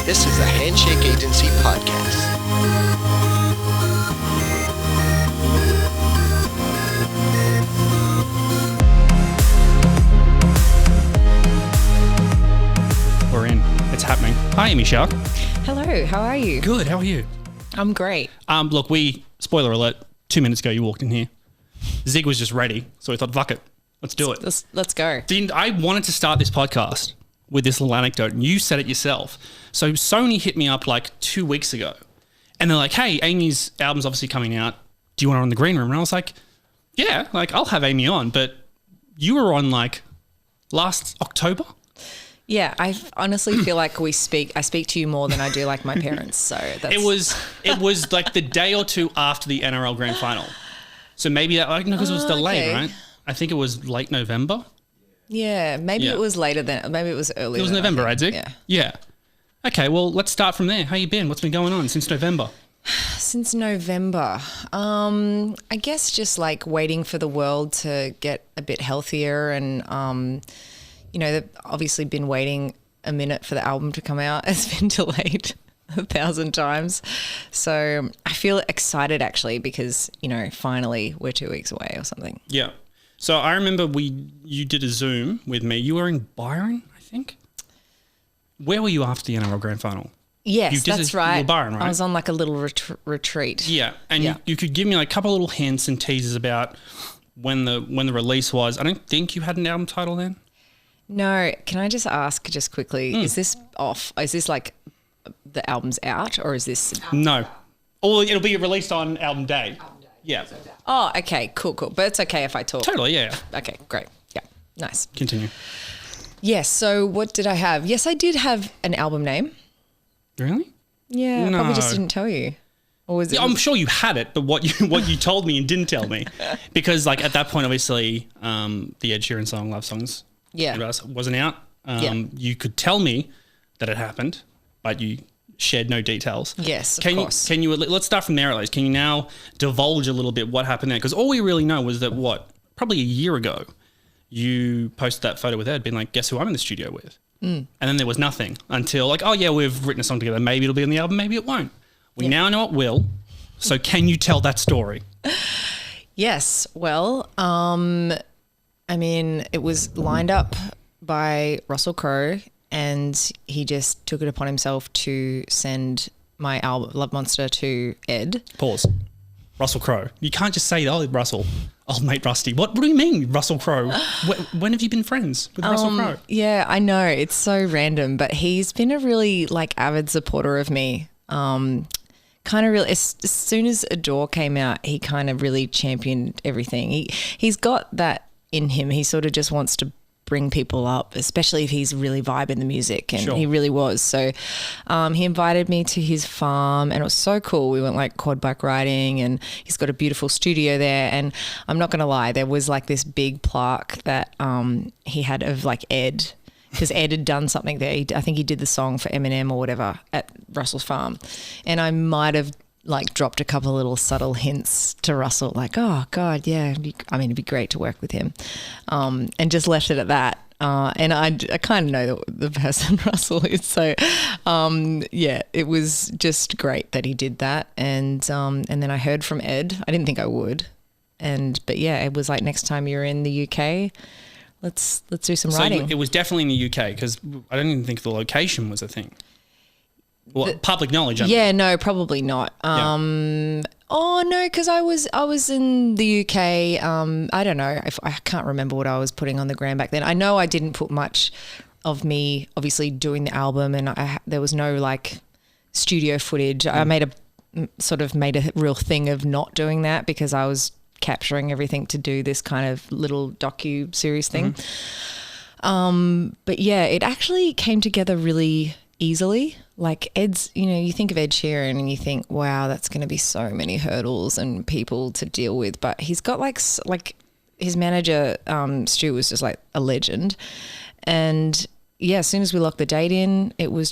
This is the Handshake Agency Podcast. We're in. It's happening. Hi, Amy Shark. Hello, how are you? Good. How are you? I'm great. Look, spoiler alert, 2 minutes ago you walked in here. Zig was just ready, so we thought, fuck it. Let's do it. Let's go. I wanted to start this podcast with this little anecdote, and you said it yourself. So Sony hit me up like 2 weeks ago, and they're like, hey, Amy's album's obviously coming out. Do you want her on the green room? And I was like, yeah, like I'll have Amy on, but you were on like last October? Yeah, I honestly feel like I speak to you more than I do like my parents. So that's... It was like the day or two after the NRL Grand Final. So maybe that, because it was delayed, okay. right? I think it was late November. Yeah, maybe it was later than, maybe it was earlier. It was November, right, Zig? Yeah. Okay, well, let's start from there. How you been? What's been going on since November? Since November, I guess just like waiting for the world to get a bit healthier and, they've obviously been waiting a minute for the album to come out. It's been delayed 1,000 times. So I feel excited actually because, finally we're 2 weeks away or something. Yeah. So I remember you did a Zoom with me. You were in Byron, I think. Where were you after the NRL Grand Final? Yes, that's right. You were Byron, right? I was on like a little retreat. Yeah. And you could give me like a couple of little hints and teasers about when the release was. I don't think you had an album title then. No. Can I just ask just quickly, is this off? Is this like the album's out or is this? No. Or it'll be released on album day. Yeah. Oh, okay. Cool. But it's okay if I talk. Totally, yeah. Okay, great. Yeah, nice. Continue. Yes, so what did I have? Yes, I did have an album name. Really? Yeah, No. I probably just didn't tell you. Or was it? Yeah, I'm sure you had it, but what you told me and didn't tell me. Because like at that point, obviously, the Ed Sheeran song, Love Songs, wasn't out. You could tell me that it happened, but you shared no details. Yes, of course. Can you, let's start from there at least. Can you now divulge a little bit what happened there? Because all we really know was that probably a year ago, you posted that photo with Ed being like, guess who I'm in the studio with? And then there was nothing until like, oh yeah, we've written a song together. Maybe it'll be on the album, maybe it won't. We now know it will. So can you tell that story? Yes. Well, it was lined up by Russell Crowe and he just took it upon himself to send my album, Love Monster, to Ed. Pause. Russell Crowe. You can't just say, oh, Russell, old mate Rusty. What do you mean, Russell Crowe? When have you been friends with Russell Crowe? Yeah, I know. It's so random, but he's been a really avid supporter of me. Kind of really, as soon as Adore came out, he kind of really championed everything. He's got that in him. He sort of just wants to bring people up, especially if he's really vibing the music, and he really was. So he invited me to his farm and it was so cool. We went like quad bike riding and he's got a beautiful studio there, and I'm not gonna lie, there was like this big plaque that he had of like Ed, because Ed had done something there. I think he did the song for Eminem or whatever at Russell's farm, and I might have like dropped a couple of little subtle hints to Russell, like, oh God, yeah, it'd be great to work with him, and just left it at that. And I kind of know the person Russell is, so it was just great that he did that. And then I heard from Ed. I didn't think I would, but Ed was like, next time you're in the UK, let's do some writing. So it was definitely in the UK, because I don't even think the location was a thing. Well, public knowledge. Yeah, no, probably not. Oh no, because I was in the UK. I don't know if I can't remember what I was putting on the gram back then. I know I didn't put much of me obviously doing the album, and there was no like studio footage. I made a real thing of not doing that because I was capturing everything to do this kind of little docu-series thing. But yeah, it actually came together really easily. Like Ed's, you think of Ed Sheeran and you think, wow, that's going to be so many hurdles and people to deal with. But he's got like his manager, Stu, was just like a legend. And yeah, as soon as we locked the date in, it was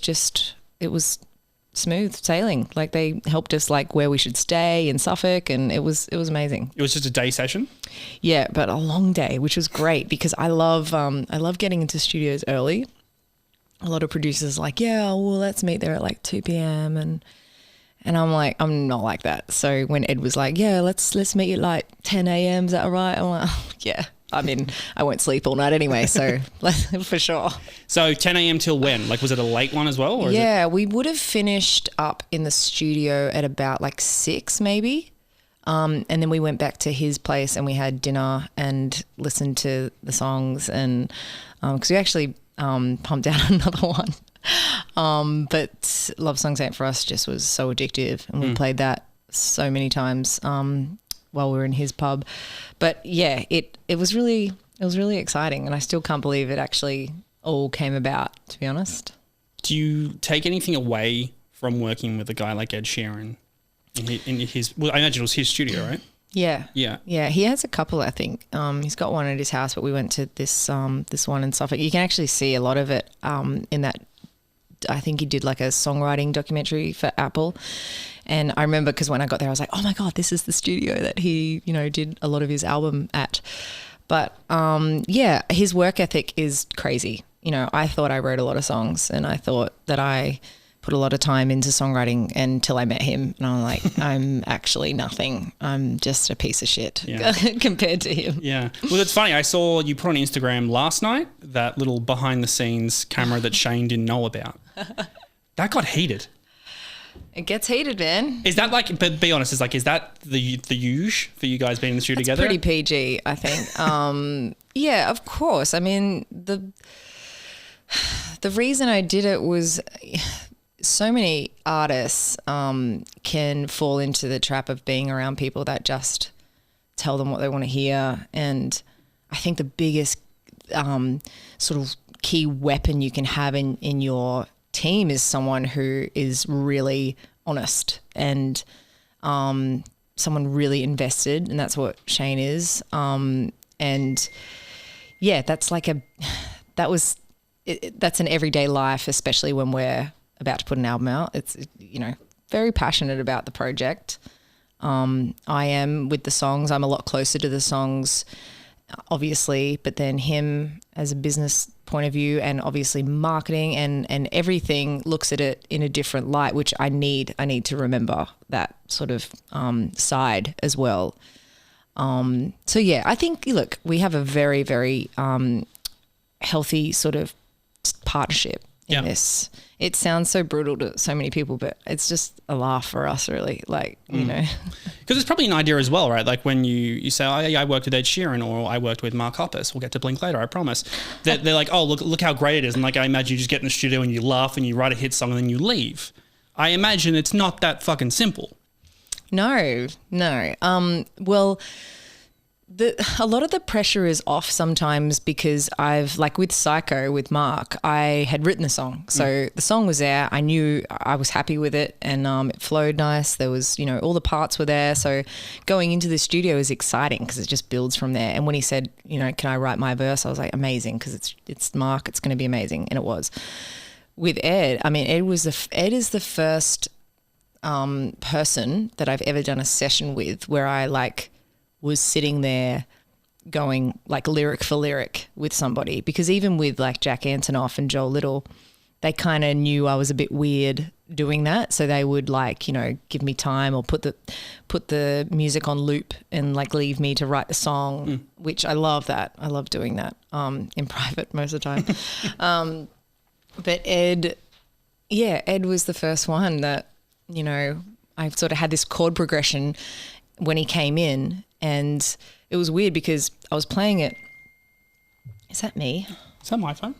smooth sailing. Like they helped us like where we should stay in Suffolk, and it was amazing. It was just a day session? Yeah, but a long day, which was great because I love getting into studios early. a lot of producers are like, yeah, well, let's meet there at like 2 p.m. And I'm like, I'm not like that. So when Ed was like, yeah, let's meet at like 10 a.m. Is that all right? I'm like, oh, yeah. I mean, I won't sleep all night anyway, so for sure. So 10 a.m. till when? Like, was it a late one as well? Or yeah, we would have finished up in the studio at about like 6 maybe. And then we went back to his place and we had dinner and listened to the songs and because we actually pumped out another one. But Love Songs Ain't For Us just was so addictive and we played that so many times while we were in his pub. But yeah, it was really exciting and I still can't believe it actually all came about, to be honest. Do you take anything away from working with a guy like Ed Sheeran in his well, I imagine it was his studio, right? Yeah. Yeah. Yeah. He has a couple, I think. He's got one at his house, but we went to this one in Suffolk. You can actually see a lot of it in that. I think he did like a songwriting documentary for Apple. And I remember because when I got there, I was like, oh my God, this is the studio that he, did a lot of his album at. But yeah, his work ethic is crazy. I thought I wrote a lot of songs and I thought that I put a lot of time into songwriting until I met him. And I'm like, I'm actually nothing. I'm just a piece of shit compared to him. Yeah. Well, it's funny. I saw you put on Instagram last night that little behind the scenes camera that Shane didn't know about. That got heated. It gets heated, man. Is that like, but be honest, is that the usual for you guys being in the studio together? Pretty PG, I think. Yeah, of course. I mean, the reason I did it was so many artists can fall into the trap of being around people that just tell them what they want to hear. And I think the biggest sort of key weapon you can have in your team is someone who is really honest and someone really invested, and that's what Shane is. And yeah, that's an everyday life, especially when we're about to put an album out. It's very passionate about the project. I am with the songs. I'm a lot closer to the songs, obviously, but then him as a business point of view and obviously marketing and everything looks at it in a different light, which I need to remember that sort of side as well. So yeah, I think, look, we have a very, very healthy sort of partnership in this. It sounds so brutal to so many people, but it's just a laugh for us, really. Like, because it's probably an idea as well, right? Like when you say, oh, yeah, I worked with Ed Sheeran or I worked with Mark Hoppus. We'll get to Blink later, I promise. They're like, oh, look how great it is. And like, I imagine you just get in the studio and you laugh and you write a hit song and then you leave. I imagine it's not that fucking simple. No. Well, a lot of the pressure is off sometimes because I've, like with Psycho with Mark, I had written the song. So the song was there. I knew I was happy with it and it flowed nice. There was, all the parts were there. So going into the studio is exciting because it just builds from there. And when he said, can I write my verse? I was like, amazing, because it's Mark. It's going to be amazing. And it was. With Ed, I mean, Ed is the first person that I've ever done a session with where I was sitting there going like lyric for lyric with somebody, because even with like Jack Antonoff and Joel Little, they kind of knew I was a bit weird doing that. So they would give me time or put the music on loop and leave me to write the song, which I love that. I love doing that in private most of the time. But Ed was the first one that, I sort of had this chord progression when he came in. And it was weird because I was playing it. Is that me? Is that my phone?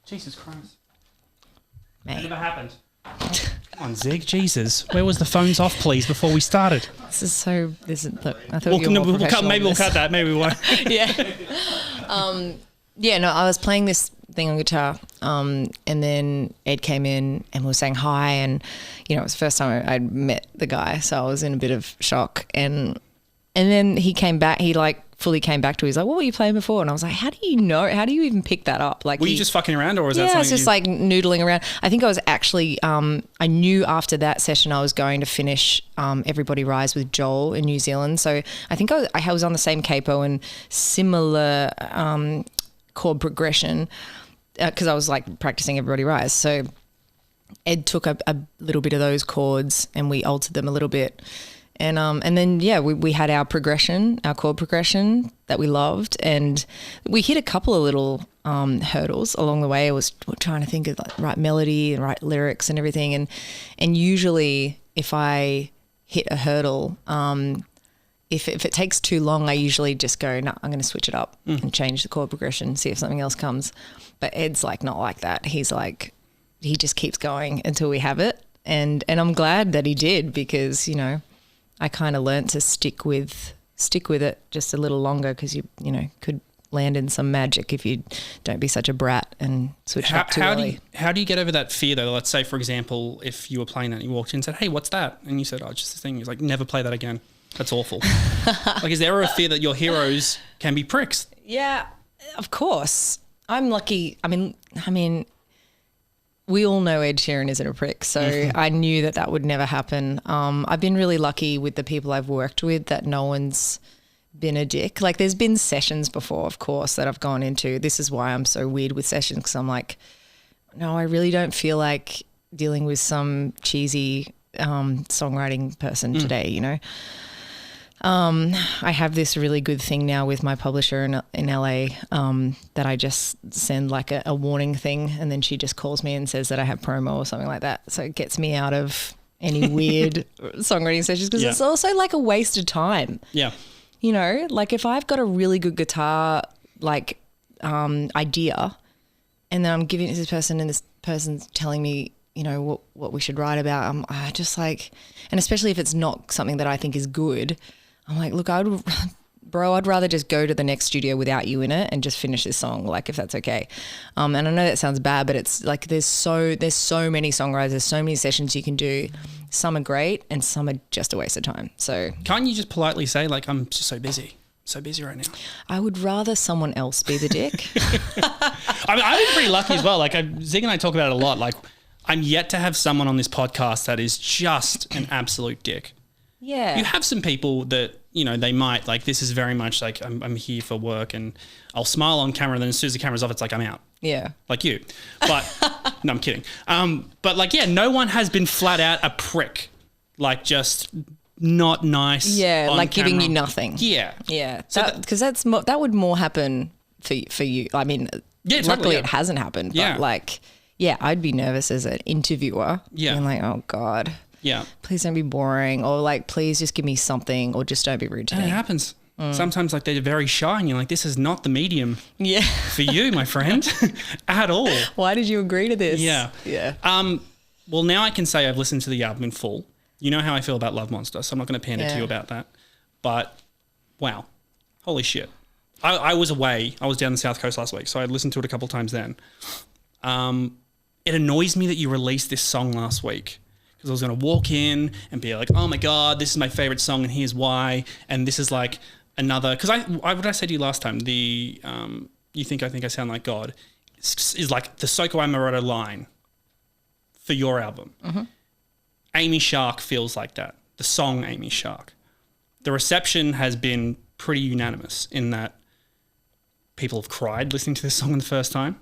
Jesus Christ. Mate. That never happened. Come on, Zig. Jesus. Where was the phones off, please, before we started? Look, I thought you were more professional. Maybe we'll cut that. Maybe we won't. Yeah. I was playing this thing on guitar and then Ed came in and was saying hi and, it was the first time I'd met the guy. So I was in a bit of shock and then he came back, fully came back to it. He's like, what were you playing before? And I was like, how do you know? How do you even pick that up? Were you just fucking around or was that something? Yeah, I was just noodling around. I think I was actually, I knew after that session I was going to finish Everybody Rise with Joel in New Zealand. So I think I was on the same capo and similar chord progression. because I was like practicing Everybody Rise. So Ed took a little bit of those chords and we altered them a little bit. And then, we had our progression, our chord progression that we loved. And we hit a couple of little hurdles along the way. I was trying to think of the right melody and right lyrics and everything. And usually if I hit a hurdle, if it takes too long, I usually just go, no, I'm going to switch it up and change the chord progression, see if something else comes. But Ed's like not like that. He's like, he just keeps going until we have it. And I'm glad that he did, because, I kind of learnt to stick with it just a little longer, because you could land in some magic if you don't be such a brat and switch it up too early. How do you get over that fear though? Let's say, for example, if you were playing that and you walked in and said, hey, what's that? And you said, oh, it's just this thing. He's like, never play that again. That's awful. Like, is there a fear that your heroes can be pricks? Yeah, of course. I'm lucky. I mean, we all know Ed Sheeran isn't a prick, so I knew that would never happen. I've been really lucky with the people I've worked with that no one's been a dick. Like, there's been sessions before, of course, that I've gone into. This is why I'm so weird with sessions, because I'm like, no, I really don't feel like dealing with some cheesy songwriting person today, I have this really good thing now with my publisher in LA that I just send like a warning thing, and then she just calls me and says that I have promo or something like that. So it gets me out of any weird songwriting sessions, because it's also like a waste of time. Yeah. Like if I've got a really good guitar like idea, and then I'm giving it to this person and this person's telling me, what we should write about, I just like, and especially if it's not something that I think is good, I'm like, look, I'd rather just go to the next studio without you in it and just finish this song, like, if that's okay. And I know that sounds bad, but it's like there's so many songwriters, there's so many sessions you can do. Some are great and some are just a waste of time. So can't you just politely say, like, I'm just so busy right now? I would rather someone else be the dick. I've been pretty lucky as well. Like, Zig and I talk about it a lot. Like, I'm yet to have someone on this podcast that is just an absolute dick. Yeah. You have some people that, they might, like, this is very much like, I'm here for work, and I'll smile on camera, and then as soon as the camera's off, it's like, I'm out. Yeah. Like you. But, no, I'm kidding. But like, no one has been flat out a prick. Like, just not nice. Yeah, like camera. giving you nothing. Yeah. Yeah. Because that would more happen for you. I mean, luckily it hasn't happened. But like, I'd be nervous as an interviewer. Yeah. Being like, oh God. Yeah. Please don't be boring, or like, please just give me something, or just don't be rude to me. It happens. Sometimes like they're very shy and you're like, this is not the medium for you, my friend, at all. Why did you agree to this? Yeah. Yeah. Well, now I can say I've listened to the album in full. You know how I feel about Love Monster, so I'm not going to pander to you about that. But wow, holy shit. I was away. I was down the South Coast last week, so I listened to it a couple times then. It annoys me that you released this song last week, because I was going to walk in and be like, oh my God, this is my favorite song and here's why. And this is like another, because what did I say to you last time? The You Think I Think I Sound Like God is like the Soko Amaroto line for your album. Mm-hmm. Amy Shark feels like that. The song Amy Shark. The reception has been pretty unanimous in that people have cried listening to this song in the first time.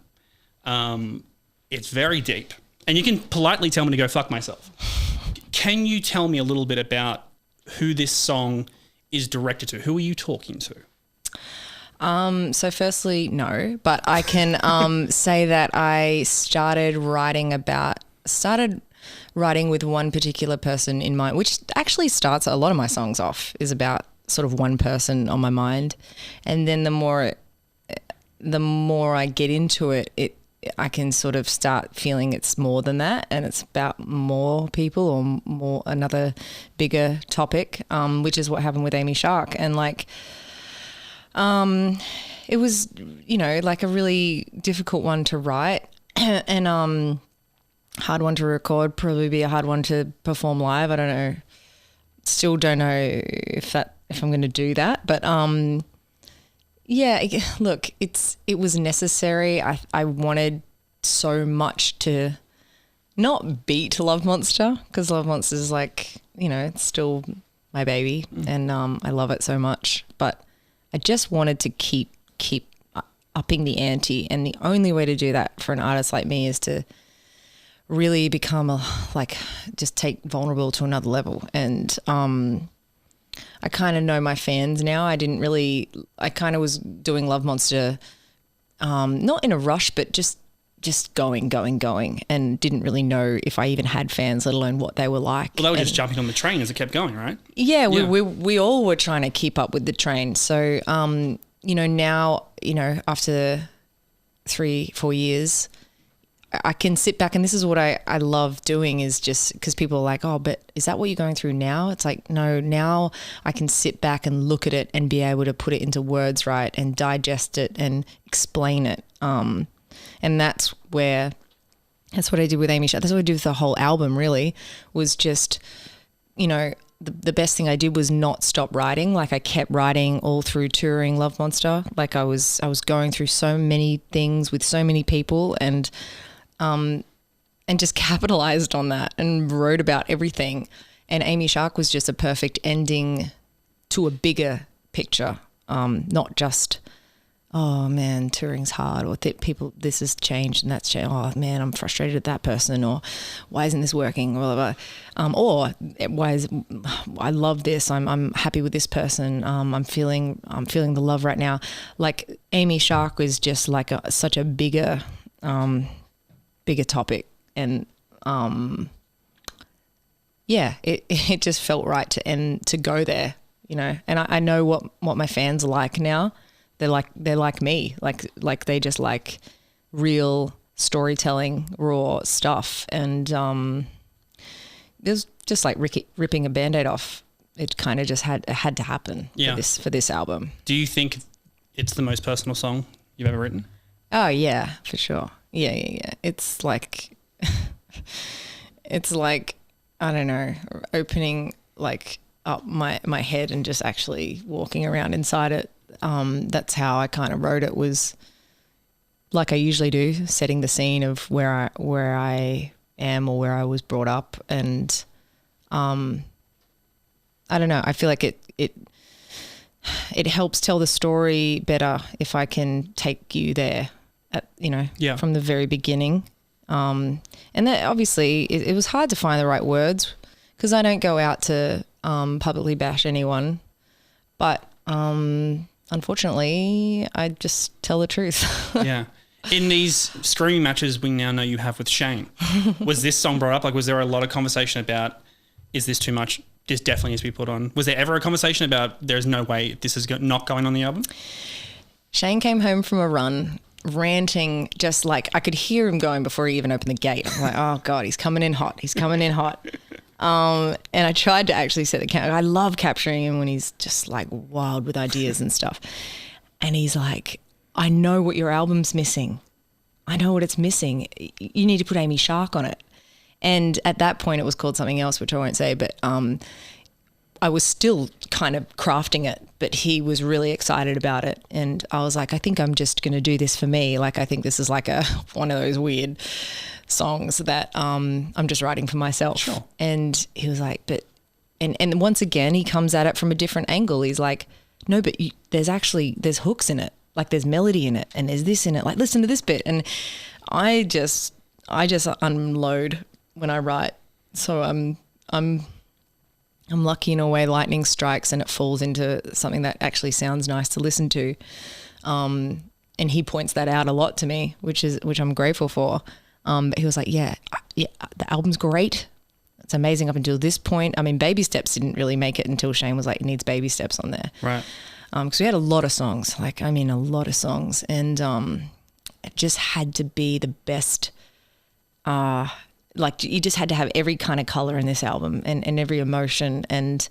It's very deep. And you can politely tell me to go fuck myself. Can you tell me a little bit about who this song is directed to? Who are you talking to? So firstly, no, but I can say that I started writing with one particular person in mind, which actually starts a lot of my songs off is about sort of one person on my mind. And then the more I get into it, I can sort of start feeling it's more than that, and it's about more people or more another bigger topic, which is what happened with Amy Shark. And like, it was, like a really difficult one to write and hard one to record, probably be a hard one to perform live. I don't know. Still don't know if I'm going to do that, but look, it was necessary. I wanted so much to not beat Love Monster, because Love Monster is like, it's still my baby and I love it so much. But I just wanted to keep upping the ante. And the only way to do that for an artist like me is to really become just take vulnerable to another level. And I kind of know my fans now. I kind of was doing Love Monster, not in a rush, but just going, and didn't really know if I even had fans, let alone what they were like. Well, they were just jumping on the train as it kept going, right? Yeah, we all were trying to keep up with the train. So, now, after 3-4 years, I can sit back, and this is what I love doing, is just because people are like, oh, but is that what you're going through now? It's like, no, now I can sit back and look at it and be able to put it into words, right, and digest it and explain it. And that's what I did with Amy Shark. That's what I did with the whole album, really, was just, the best thing I did was not stop writing. Like, I kept writing all through touring Love Monster. Like, I was going through so many things with so many people, and just capitalized on that and wrote about everything. And Amy Shark was just a perfect ending to a bigger picture, not just, oh man, touring's hard, or this has changed and that's changed. Oh man, I'm frustrated at that person, or why isn't this working? Or I love this. I'm happy with this person. I'm feeling the love right now. Like, Amy Shark was just like such a bigger topic, and it just felt right to go there, and I know what my fans are like now. They're like me, like they just like real storytelling, raw stuff, and it was just like ripping a Band-Aid off. It kind of just had to happen for this album. Do you think it's the most personal song you've ever written? Oh yeah, for sure. Yeah. It's like, I don't know, opening like up my head and just actually walking around inside it. That's how I kind of wrote it, was like I usually do, setting the scene of where I am or where I was brought up. And I don't know, I feel like it helps tell the story better if I can take you there from the very beginning. And that obviously it was hard to find the right words, because I don't go out to publicly bash anyone, but unfortunately I just tell the truth. Yeah. In these streaming matches we now know you have with Shane, was this song brought up? Like, was there a lot of conversation about, is this too much? This definitely needs to be put on. Was there ever a conversation about, there's no way this is not going on the album? Shane came home from a run ranting, just like I could hear him going before he even opened the gate. I'm like, oh God, he's coming in hot. And I tried to actually set the camera. I love capturing him when he's just like wild with ideas and stuff. And he's like, I know what your album's missing. I know what it's missing. You need to put Amy Shark on it. And at that point it was called something else, which I won't say, but I was still kind of crafting it, but he was really excited about it. And I was like, I think I'm just going to do this for me. Like, I think this is like one of those weird songs that I'm just writing for myself. Sure. And he was like, and once again, he comes at it from a different angle. He's like, no, but there's hooks in it. Like, there's melody in it, and there's this in it. Like, listen to this bit. And I just unload when I write. So I'm lucky in a way. Lightning strikes and it falls into something that actually sounds nice to listen to. And he points that out a lot to me, which I'm grateful for. But he was like, yeah, the album's great. It's amazing up until this point. I mean, Baby Steps didn't really make it until Shane was like, it needs Baby Steps on there. Right. Because we had a lot of songs, a lot of songs. And it just had to be the best. You just had to have every kind of color in this album and every emotion. And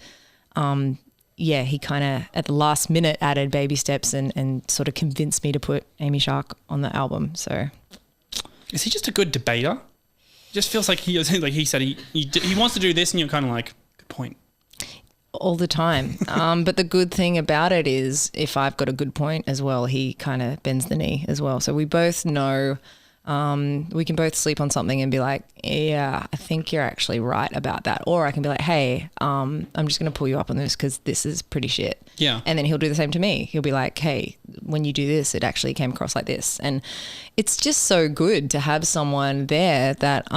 he kind of at the last minute added Baby Steps and sort of convinced me to put Amy Shark on the album. So, is he just a good debater? It just feels like he said he wants to do this, and you're kind of like, good point. All the time. But the good thing about it is, if I've got a good point as well, he kind of bends the knee as well. So we both know We can both sleep on something and be like, yeah, I think you're actually right about that. Or I can be like, hey, I'm just going to pull you up on this because this is pretty shit. Yeah. And then he'll do the same to me. He'll be like, hey, when you do this, it actually came across like this. And it's just so good to have someone there that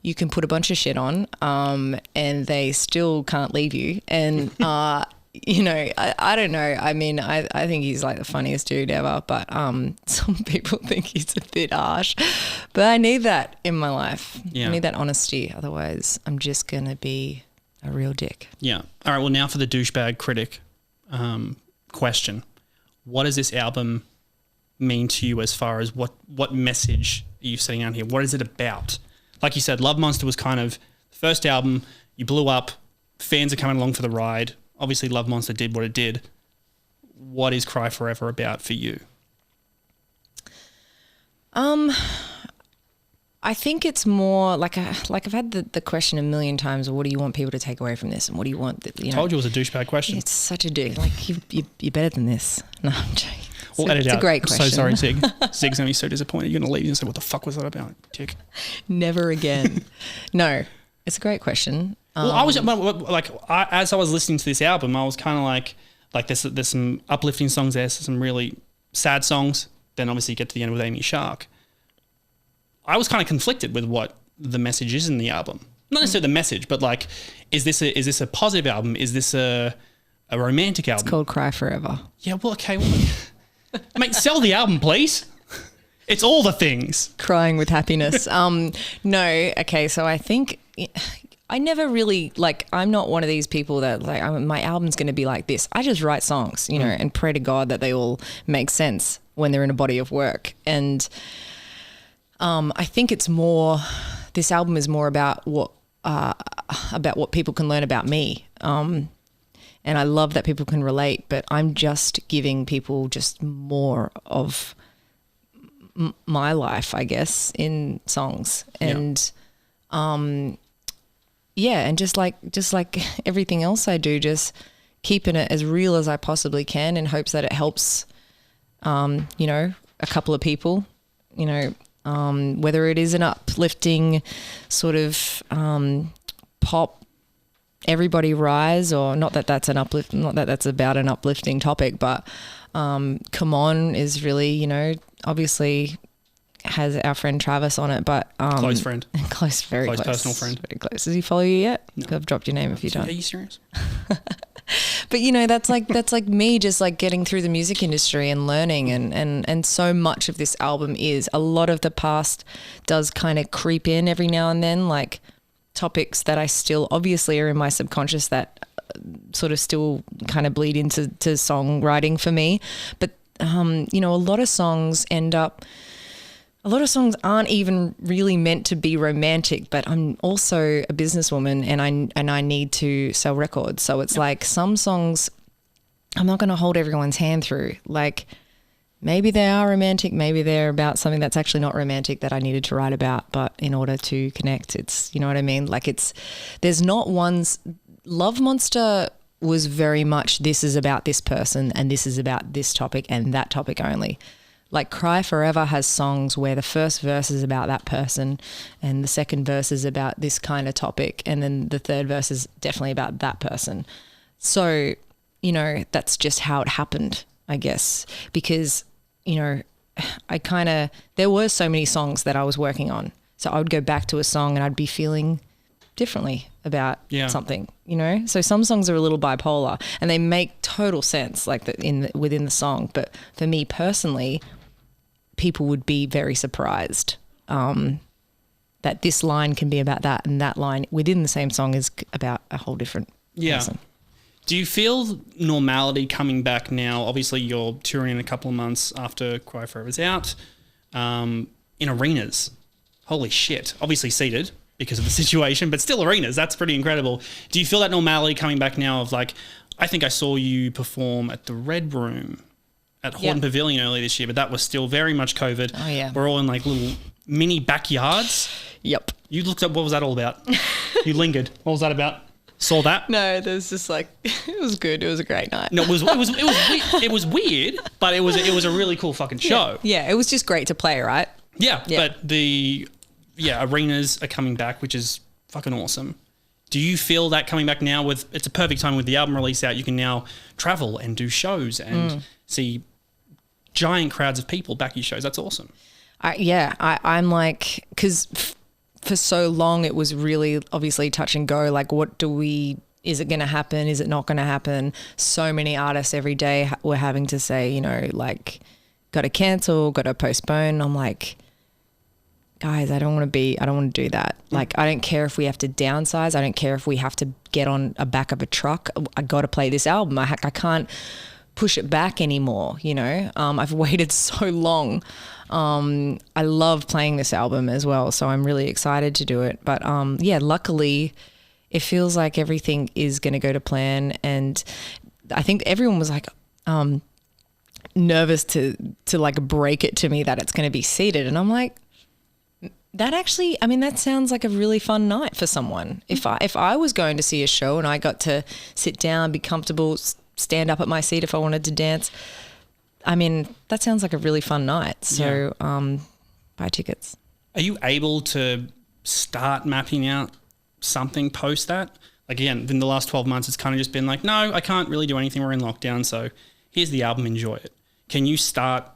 you can put a bunch of shit on and they still can't leave you. And you know, I don't know. I mean, I think he's like the funniest dude ever, but some people think he's a bit harsh. But I need that in my life. Yeah. I need that honesty. Otherwise, I'm just going to be a real dick. Yeah. All right. Well, now for the douchebag critic question. What does this album mean to you as far as what message are you setting out here? What is it about? Like you said, Love Monster was kind of the first album. You blew up. Fans are coming along for the ride. Obviously, Love Monster did what it did. What is Cry Forever about for you? I think it's more like I've had the question a million times. What do you want people to take away from this, and what do you want? You know, Told you it was a douchebag question. It's such a dude. Like you're better than this. No, I'm joking. We'll edit it's out. a great question. So sorry, Zig. Zig's gonna be so disappointed. You're gonna leave and say, "What the fuck was that about, Dick?" Never again. No, it's a great question. Well, I was like, as I was listening to this album, I was kind of like there's some uplifting songs there, some really sad songs. Then obviously you get to the end with Amy Shark. I was kind of conflicted with what the message is in the album. Not necessarily the message, but like, is this a positive album? Is this a romantic album? It's called Cry Forever. Yeah, well, okay. Well, mate, sell the album, please. It's all the things. Crying with happiness. No, okay, so I think I never really, like, I'm not one of these people that, like, my album's going to be like this. I just write songs, you know, and pray to God that they all make sense when they're in a body of work. And I think it's more, this album is more about what people can learn about me. And I love that people can relate, but I'm just giving people just more of my life, I guess, in songs. And yeah, and just like everything else I do, just keeping it as real as I possibly can in hopes that it helps, you know, a couple of people, you know, whether it is an uplifting sort of pop, everybody rise, or not that that's about an uplifting topic, but Come On is really, you know, obviously has our friend Travis on it, but Close friend. Very close personal friend. Very close. Does he follow you yet? No. I've dropped your name a few times. Are you serious? But you know, that's like me just like getting through the music industry and learning, and so much of this album is a lot of the past does kind of creep in every now and then, like topics that I still obviously are in my subconscious that sort of still kind of bleed into songwriting for me. But you know, a lot of songs aren't even really meant to be romantic, but I'm also a businesswoman and I need to sell records. So it's like some songs I'm not going to hold everyone's hand through. Like maybe they are romantic, maybe they're about something that's actually not romantic that I needed to write about, but in order to connect, it's, you know what I mean? Like there's not one's. Love Monster was very much, this is about this person and this is about this topic and that topic only. Like Cry Forever has songs where the first verse is about that person and the second verse is about this kind of topic, and then the third verse is definitely about that person. So, you know, that's just how it happened, I guess, because, you know, there were so many songs that I was working on. So I would go back to a song and I'd be feeling differently about something, you know? So some songs are a little bipolar and they make total sense like within the song. But for me personally, people would be very surprised that this line can be about that and that line within the same song is about a whole different person. Do you feel normality coming back now? Obviously, you're touring in a couple of months after Cry Forever's out, in arenas. Holy shit. Obviously seated because of the situation, but still arenas. That's pretty incredible. Do you feel that normality coming back now of like, I think I saw you perform at the Red Room at Horton Pavilion earlier this year, but that was still very much COVID. Oh, yeah. We're all in like little mini backyards. Yep. You looked up, what was that all about? You lingered. What was that about? Saw that? No, there's just like, it was good. It was a great night. No, it was weird, but it was a really cool fucking show. Yeah, it was just great to play, right? Yeah, but the arenas are coming back, which is fucking awesome. Do you feel that coming back now it's a perfect time with the album release out, you can now travel and do shows and see giant crowds of people back at your shows. That's awesome. I'm like, because for so long it was really obviously touch and go. Like, is it going to happen? Is it not going to happen? So many artists every day were having to say, you know, like, got to cancel, got to postpone. I'm like, guys, I don't want to do that. Like, I don't care if we have to downsize. I don't care if we have to get on a back of a truck. I got to play this album. I can't push it back anymore. You know, I've waited so long. I love playing this album as well. So I'm really excited to do it. But luckily it feels like everything is going to go to plan. And I think everyone was like, nervous to like break it to me that it's going to be seated. And I'm like, that sounds like a really fun night for someone. If I was going to see a show and I got to sit down, be comfortable, stand up at my seat if I wanted to dance, I mean, that sounds like a really fun night. So buy tickets. Are you able to start mapping out something post that? Like, again, in the last 12 months, it's kind of just been like, no, I can't really do anything. We're in lockdown. So here's the album, enjoy it. Can you start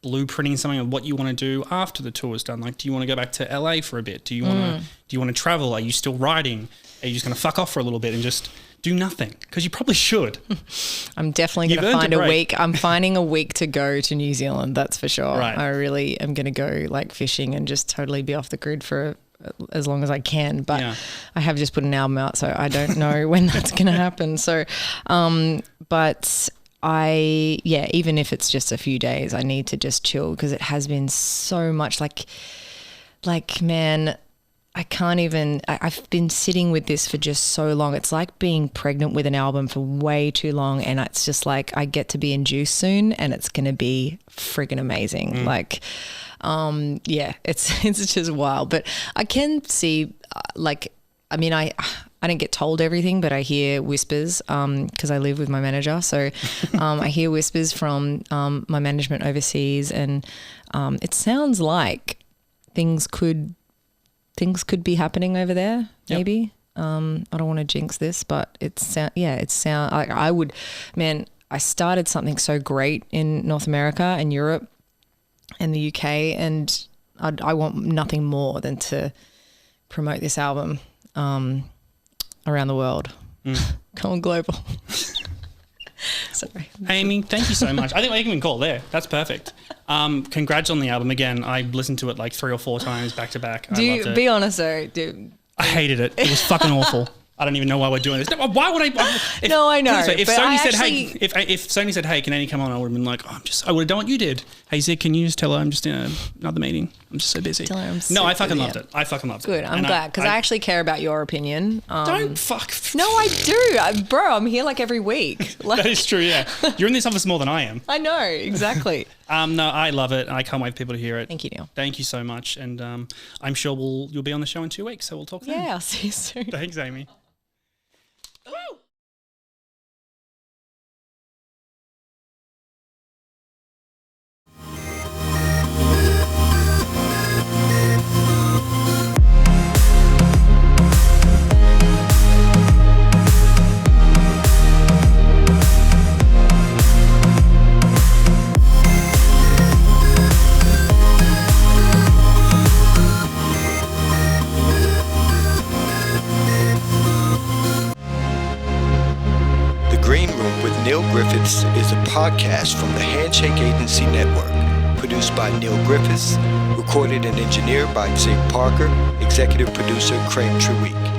blueprinting something of what you want to do after the tour is done? Like, do you want to go back to LA for a bit? Do you want to travel? Are you still writing? Are you just going to fuck off for a little bit and just do nothing? Because you probably should. I'm definitely going to find a week. I'm finding a week to go to New Zealand. That's for sure. Right. I really am going to go like fishing and just totally be off the grid for as long as I can. But I have just put an album out, so I don't know when that's going to happen. So, but even if it's just a few days, I need to just chill because it has been so much like, man, I can't even, I've been sitting with this for just so long. It's like being pregnant with an album for way too long. And it's just like, I get to be induced soon and it's going to be friggin' amazing. Like, it's just wild, but I can see I don't get told everything, but I hear whispers because I live with my manager. So I hear whispers from my management overseas, and it sounds like things could be happening over there. Maybe I don't want to jinx this, but I started something so great in North America and Europe and the UK, and I want nothing more than to promote this album around the world. Going global. Sorry. Amy, thank you so much. I think we can call there. That's perfect. Congrats on the album. Again, I listened to it like 3 or 4 times back to back. Be honest though, I hated it. It was fucking awful. I don't even know why we're doing this. No, why would I? No, I know. If Sony said, "Hey, can Annie come on?" I would have been like, I would have done what you did. Hey, Zig, can you just tell her I'm just in another meeting? I'm just so busy. Tell her I'm I fucking loved it. I fucking loved it. Good. I'm glad because I actually care about your opinion. Don't fuck. No, I do, bro. I'm here like every week. That is true. Yeah, you're in this office more than I am. I know exactly. No, I love it, and I can't wait for people to hear it. Thank you, Neil. Thank you so much, and I'm sure you'll be on the show in 2 weeks, so we'll talk then. Yeah, I'll see you soon. Thanks, Amy. Neil Griffiths is a podcast from the Handshake Agency Network, produced by Neil Griffiths, recorded and engineered by Zig Parker, executive producer Craig Treweek.